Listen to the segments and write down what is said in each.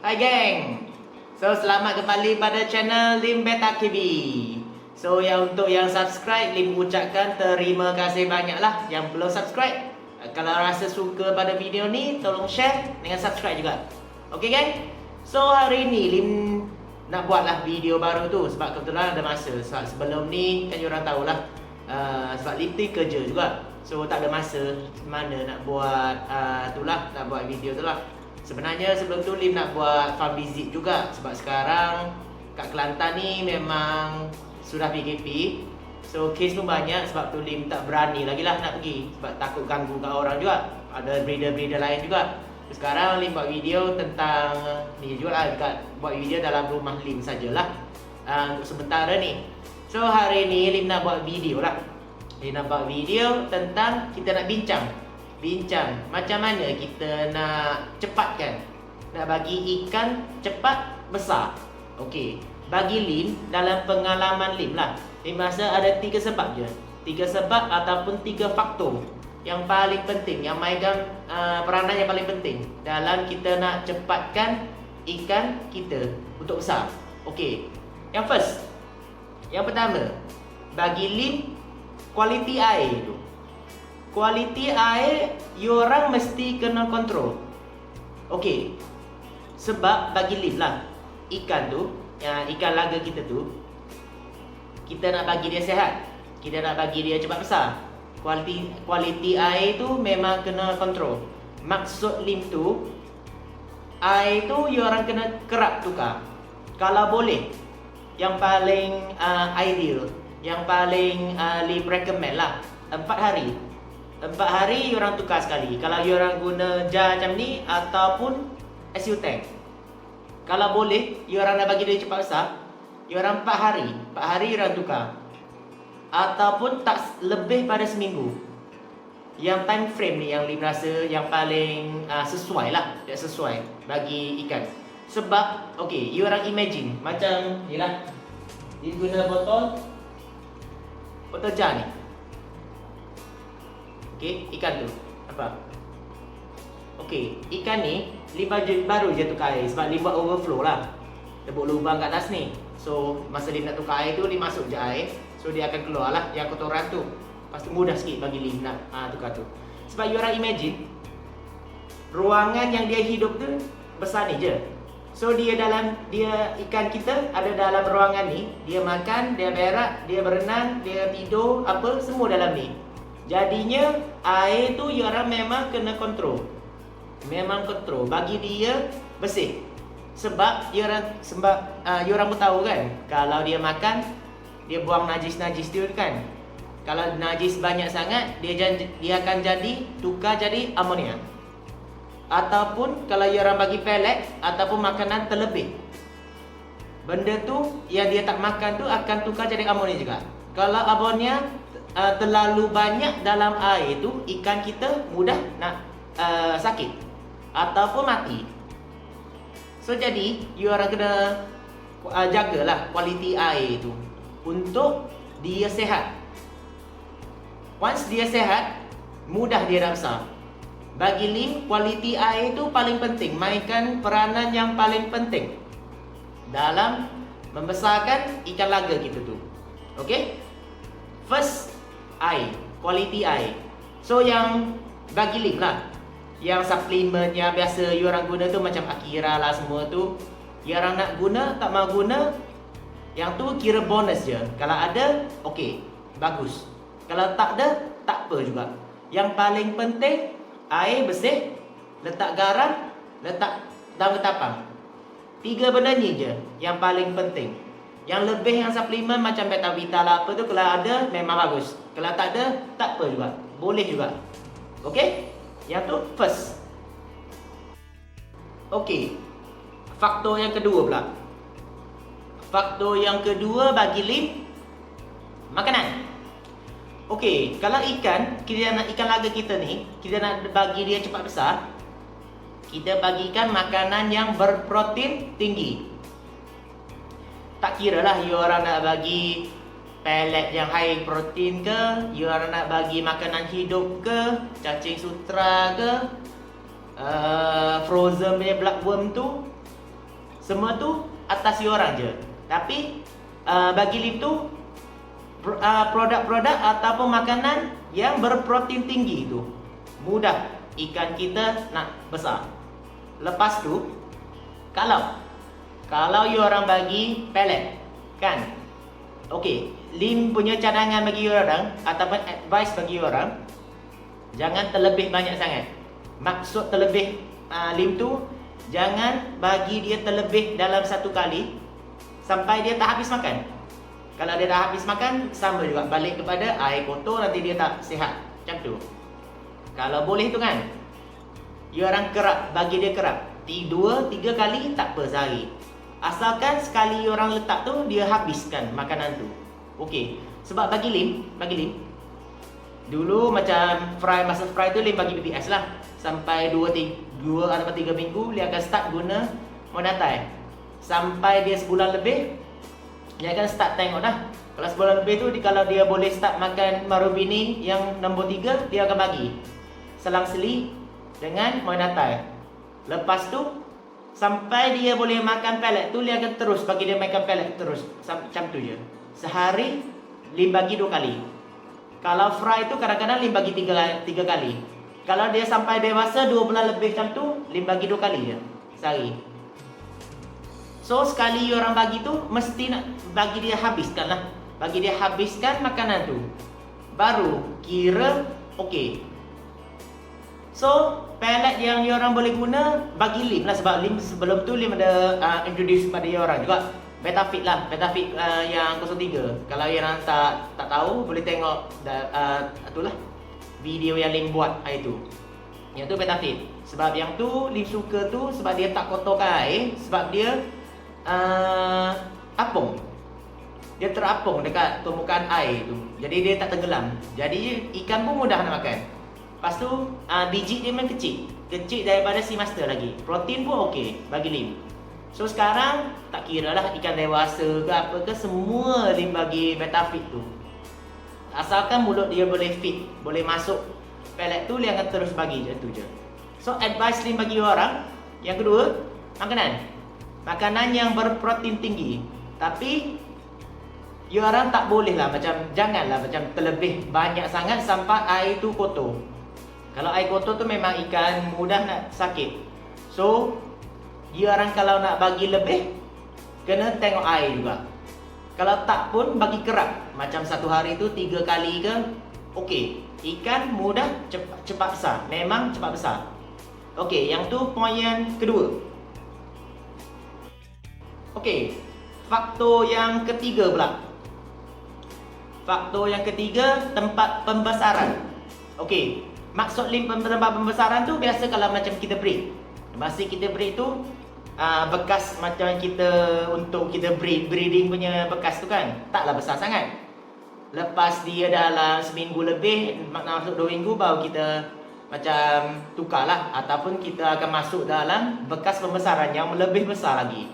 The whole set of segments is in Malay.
Hai geng. So selamat kembali pada channel Lim Beta KB. So untuk yang subscribe, Lim ucapkan terima kasih banyaklah. Yang belum subscribe, kalau rasa suka pada video ni, tolong share dengan subscribe juga. Okay geng. So hari ni Lim nak buatlah video baru tu sebab kebetulan ada masa. Sebab sebelum ni kan korang tahulah, sebab Lim tu kerja juga. So tak ada masa mana nak buat nak buat video tu lah. Sebenarnya sebelum tu Lim nak buat farm visit juga. Sebab sekarang kat Kelantan ni memang sudah PKP. So kes pun banyak, sebab tu Lim tak berani lagi lah nak pergi. Sebab takut ganggu kat orang juga. Ada breeder-breeder lain juga. Sekarang Lim buat video tentang ni juga lah, buat video dalam rumah Lim sajalah untuk sementara ni. So hari ni Lim nak buat video lah. Lim nak buat video tentang kita nak bincang macam mana kita nak cepatkan, nak bagi ikan cepat besar. Okey, bagi Lim, dalam pengalaman Lim lah, Lim rasa ada 3 sebab je. 3 sebab ataupun 3 faktor yang paling penting, yang mainkan peranan yang paling penting dalam kita nak cepatkan ikan kita untuk besar. Okey, yang first, yang pertama, bagi Lim, kualiti air tu. Kualiti air, you orang mesti kena kontrol. Okey, sebab bagi Lim lah, ikan tu, ikan laga kita tu, kita nak bagi dia sihat, kita nak bagi dia cepat besar. Kualiti air tu memang kena kontrol. Maksud Lim tu, air tu you orang kena kerap tukar. Kalau boleh, yang paling ideal, yang paling Lim recommend lah, 4 hari. 4 hari you orang tukar sekali. Kalau you orang guna jar macam ni ataupun SU tank. Kalau boleh, you orang nak bagi dia cepat besar, you orang 4 hari. 4 hari you orang tukar. Ataupun tak lebih pada seminggu. Yang time frame ni yang Lim rasa yang paling sesuai lah. Sesuai bagi ikan. Sebab, okay, you orang imagine macam ni lah, dia guna botol jar ni. Okey, ikan tu apa? Okey, ikan ni Lim baru je tukar air sebab Lim buat overflow lah. Tebuk lubang kat atas ni. So masa Lim nak tukar air tu, Lim masuk je air. So dia akan keluar lah yang kotoran tu. Lepas tu mudah sikit bagi Lim nak tukar tu. Sebab you orang imagine, ruangan yang dia hidup tu besar ni je. So dia ikan kita ada dalam ruangan ni. Dia makan, dia berak, dia berenang, dia tidur, apa semua dalam ni. Jadinya air tu you orang memang kena kontrol. Memang kontrol bagi dia bersih. Sebab you orang pun tahu kan, kalau dia makan, dia buang najis-najis dia kan. Kalau najis banyak sangat, dia akan tukar jadi amonia. Ataupun kalau you orang bagi pelet ataupun makanan terlebih, benda tu yang dia tak makan tu akan tukar jadi amonia juga. Kalau amonia terlalu banyak dalam air tu, ikan kita mudah nak sakit ataupun mati. So jadi you orang kena jagalah kualiti air tu untuk dia sehat. Once dia sehat, mudah dia nak besar. Bagi Lim, kualiti air tu paling penting, mainkan peranan yang paling penting dalam membesarkan ikan laga kita tu. Okay, first, air, kualiti air. So yang bagi Lim lah, yang suplemen yang biasa you orang guna tu macam Akira lah semua tu, you orang nak guna, tak mau guna, yang tu kira bonus je. Kalau ada, okey, bagus. Kalau tak ada, tak apa juga. Yang paling penting, air bersih, letak garam, letak daun ketapang. 3 benda ni je yang paling penting. Yang lebih yang suplemen macam Beta Vita lah apa tu, kalau ada memang bagus. Kalau tak ada, tak apa juga. Boleh juga. Okey? Yang tu first. Okey. Faktor yang kedua pula. Faktor yang kedua bagi Lim, makanan. Okey, kalau kita nak ikan laga kita ni, kita nak bagi dia cepat besar, kita bagikan makanan yang berprotein tinggi. Tak kira lah you orang nak bagi pellet yang high protein ke, you orang nak bagi makanan hidup ke, cacing sutra ke, frozen punya bloodworm tu, Semua tu atas you orang je. Tapi bagi Lim tu produk-produk ataupun makanan yang berprotein tinggi tu mudah ikan kita nak besar. Lepas tu kalau you orang bagi pellet kan, okey, Lim punya cadangan bagi you orang ataupun advice bagi you orang, jangan terlebih banyak sangat. Maksud terlebih Lim tu, jangan bagi dia terlebih dalam satu kali sampai dia tak habis makan. Kalau dia dah habis makan, sama juga balik kepada air kotor, nanti dia tak sihat. Macam tu. Kalau boleh tu kan, you orang kerap, bagi dia kerap 2-3 kali tak apa sehari. Asalkan sekali you orang letak tu, dia habiskan makanan tu. Okey. Sebab bagi Lim dulu macam masa fry tu Lim bagi BBS lah. Sampai 2 atau 3 minggu dia akan start guna Monatai. Sampai dia sebulan lebih, dia akan start tengok dah. Kalau sebulan lebih tu, kalau dia boleh start makan Marubini yang nombor 3, dia akan bagi selang-seli dengan Monatai. Lepas tu sampai dia boleh makan pellet tu, dia akan terus bagi dia makan pellet terus. Macam tu je. Sehari Lim bagi 2 kali. Kalau fry tu kadang-kadang Lim bagi 3 kali. Kalau dia sampai dewasa 2 bulan lebih macam tu, Lim bagi 2 kali je sehari. So sekali orang bagi tu, mesti nak bagi dia habiskan lah. Bagi dia habiskan makanan tu, baru kira okey. So pellet yang orang boleh guna bagi Lim lah. Sebab Lim sebelum tu Lim ada introduce pada orang juga Betafit lah. Betafit yang 03. Kalau orang tak tahu, boleh tengok itulah video yang Lim buat hari tu. Yang tu Betafit. Sebab yang tu Lim suka tu sebab dia tak kotorkan air. Sebab dia apung. Dia terapung dekat permukaan air tu. Jadi dia tak tenggelam. Jadi ikan pun mudah nak makan. Lepas tu biji dia memang kecil. Kecil daripada Sea Master lagi. Protein pun okey bagi Lim. So sekarang tak kira lah ikan dewasa ke apa ke, semua Lim bagi Betafit tu. Asalkan mulut dia boleh fit, boleh masuk pellet tu, dia akan terus bagi je tu je. So advice Lim bagi orang, yang kedua, makanan yang berprotein tinggi. Tapi you orang tak boleh lah, janganlah macam terlebih banyak sangat sampai air tu kotor. Kalau air kotor tu memang ikan mudah nak sakit. So you orang kalau nak bagi lebih, kena tengok air juga. Kalau tak pun bagi kerap. Macam satu hari tu 3 kali ke, okey. Ikan mudah cepat besar. Memang cepat besar. Okey, yang tu poin yang kedua. Okey, faktor yang ketiga pula. Faktor yang ketiga, tempat pembesaran. Okey, maksud Lim tempat pembesaran tu biasa kalau macam kita breed. Masa kita breed tu bekas macam kita untuk kita breeding punya bekas tu kan, taklah besar sangat. Lepas dia dalam seminggu lebih, masuk 2 minggu, baru kita macam tukarlah, ataupun kita akan masuk dalam bekas pembesaran yang lebih besar lagi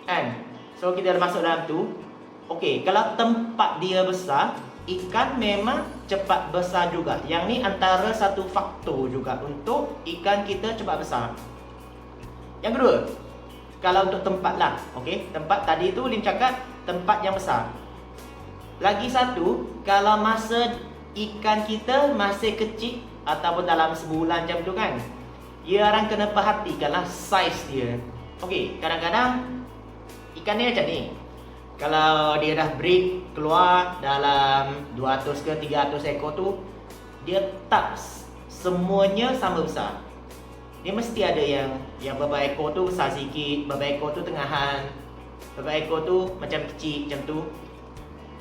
kan. So kita dah masuk dalam tu. Okey, kalau tempat dia besar, ikan memang cepat besar juga. Yang ni antara satu faktor juga untuk ikan kita cepat besar. Yang kedua, kalau untuk tempat lah, okey, tempat tadi tu Lim cakap tempat yang besar. Lagi satu, kalau masa ikan kita masih kecil ataupun dalam sebulan macam tu kan, dia orang kena perhatikanlah saiz dia. Okey, kadang-kadang ikan ni macam ni. Kalau dia dah breed keluar dalam 200 ke 300 ekor tu, dia tak semuanya sama besar. Dia mesti ada yang beberapa ekor tu besar sikit, beberapa ekor tu tengahan, beberapa ekor tu macam kecil macam tu.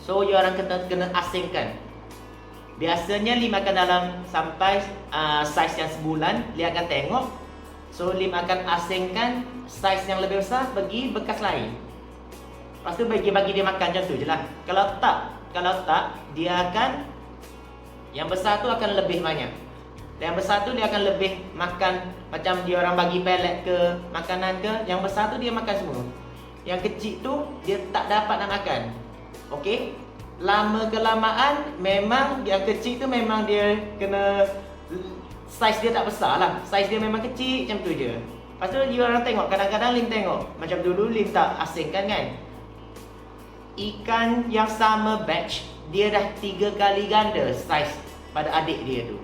So you orang kena asingkan. Biasanya Lim akan dalam sampai saiz yang sebulan, dia akan tengok. So Lim akan asingkan saiz yang lebih besar bagi bekas lain. Lepas tu bagi dia makan macam tu je lah. Kalau tak dia akan, yang besar tu akan lebih banyak. Yang besar tu dia akan lebih makan, macam dia orang bagi pellet ke, makanan ke, yang besar tu dia makan semua. Yang kecil tu dia tak dapat nak makan. Okey, lama kelamaan memang yang kecil tu memang dia kena, saiz dia tak besar lah. Saiz dia memang kecil macam tu je. Lepas tu you orang tengok, kadang-kadang Lim tengok macam dulu Lim tak asingkan kan, ikan yang sama batch dia dah 3 kali ganda saiz pada adik dia tu.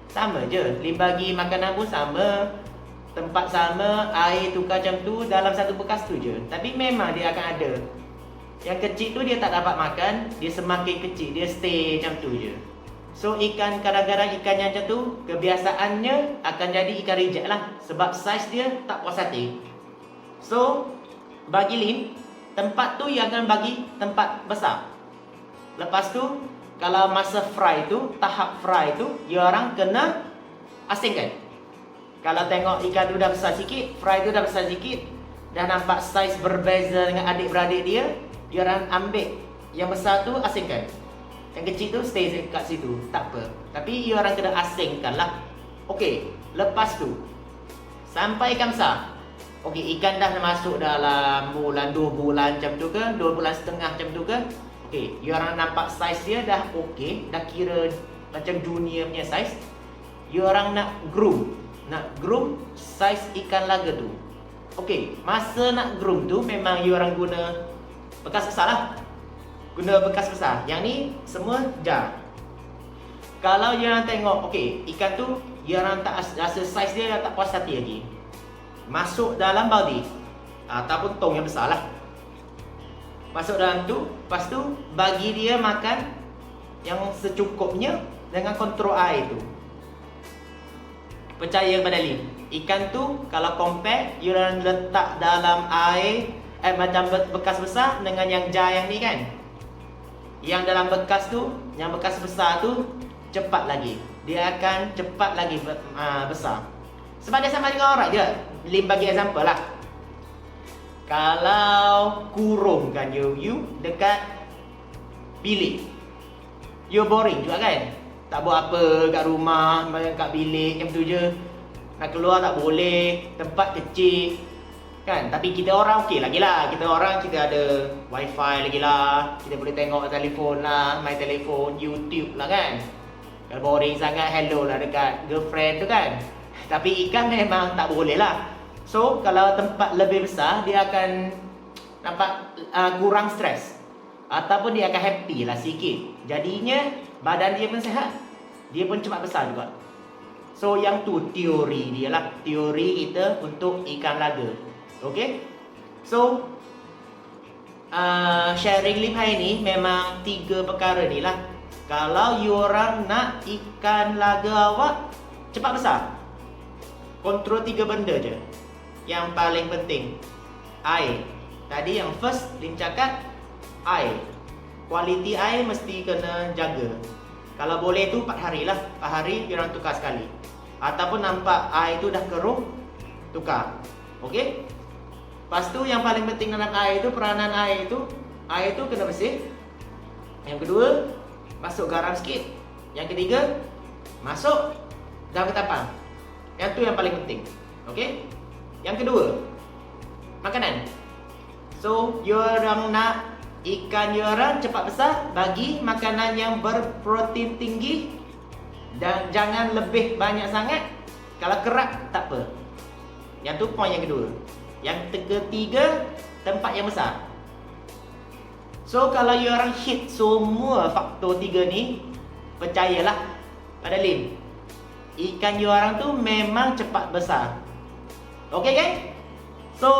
Sama je, Lim bagi makanan pun sama, tempat sama, air tukar macam tu dalam satu bekas tu je. Tapi memang dia akan ada yang kecil tu dia tak dapat makan, dia semakin kecil, dia stay macam tu je. So ikan, kadang-kadang ikan yang macam tu kebiasaannya akan jadi ikan reject lah, sebab saiz dia tak puas hati. So bagi Lim, tempat tu yang akan bagi tempat besar. Lepas tu kalau masa fry tu, tahap fry tu, you orang kena asingkan. Kalau tengok ikan tu dah besar sikit, fry tu dah besar sikit, dah nampak saiz berbeza dengan adik-beradik dia, you orang ambil yang besar tu asingkan. Yang kecil tu stay kat situ, tak apa. Tapi you orang kena asingkan lah. Okey, lepas tu sampai ikan besar. Okey, ikan dah masuk dalam bulan 2 bulan macam tu ke, 2 bulan setengah macam tu ke. Okey, you orang nampak saiz dia dah okey, dah kira macam junior punya saiz. You orang nak groom saiz ikan laga tu. Okey, masa nak groom tu memang you orang guna bekas besar lah. Guna bekas besar. Yang ni semua jar. Kalau you orang tengok, okey, ikan tu you orang tak rasa saiz dia tak puas hati lagi, masuk dalam baldi ataupun tong yang besar lah. Masuk dalam tu, lepas tu bagi dia makan yang secukupnya dengan kontrol air tu. Percaya pada Lim, ikan tu kalau compare you orang letak dalam air macam bekas besar dengan yang jar yang ni kan, yang dalam bekas tu, yang bekas besar tu cepat lagi. Dia akan cepat lagi besar. Sebab dia sama dengan orang je. Lim bagi example lah. Kalau kurungkan you dekat bilik, you boring juga kan. Tak buat apa kat rumah, kat bilik macam tu je. Nak keluar tak boleh, tempat kecil kan. Tapi kita orang okey lagi lah. Kita orang, kita ada wifi lagi lah, kita boleh tengok telefon lah, main telefon, YouTube lah kan. Kalau boring sangat, hello lah dekat girlfriend tu kan. Tapi ikan memang tak boleh lah. So kalau tempat lebih besar, dia akan nampak kurang stres, ataupun dia akan happy lah sikit. Jadinya badan dia pun sihat, dia pun cepat besar juga. So yang tu teori dia lah, teori kita untuk ikan laga. Okay, so sharing Lim hari ni memang 3 perkara ni lah. Kalau you orang nak ikan laga awak cepat besar, kontrol 3 benda je. Yang paling penting, air. Tadi yang first Lim cakap, air. Kualiti air mesti kena jaga. Kalau boleh tu 4 hari lah, 4 hari you orang tukar sekali. Ataupun nampak air tu dah keruh, tukar. Okay. Lepas tu yang paling penting dalam air tu, peranan air tu kena bersih. Yang kedua, masuk garam sikit. Yang ketiga, masuk daun ketapang. Yang tu yang paling penting. Okey? Yang kedua, makanan. So, you orang nak ikan you orang cepat besar, bagi makanan yang berprotein tinggi dan jangan lebih banyak sangat. Kalau kerak tak apa. Yang tu poin yang kedua. Yang ketiga, tempat yang besar. So kalau you orang hit semua faktor 3 ni, percayalah pada Lim, ikan you orang tu memang cepat besar. Okay kan? So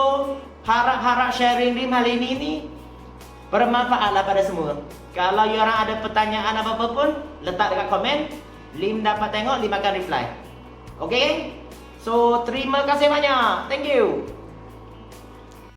harap-harap sharing Lim hari ini bermanfaatlah pada semua. Kalau you orang ada pertanyaan apa-apa pun, letak dekat komen. Lim dapat tengok, Lim akan reply. Okay kan? So terima kasih banyak. Thank you.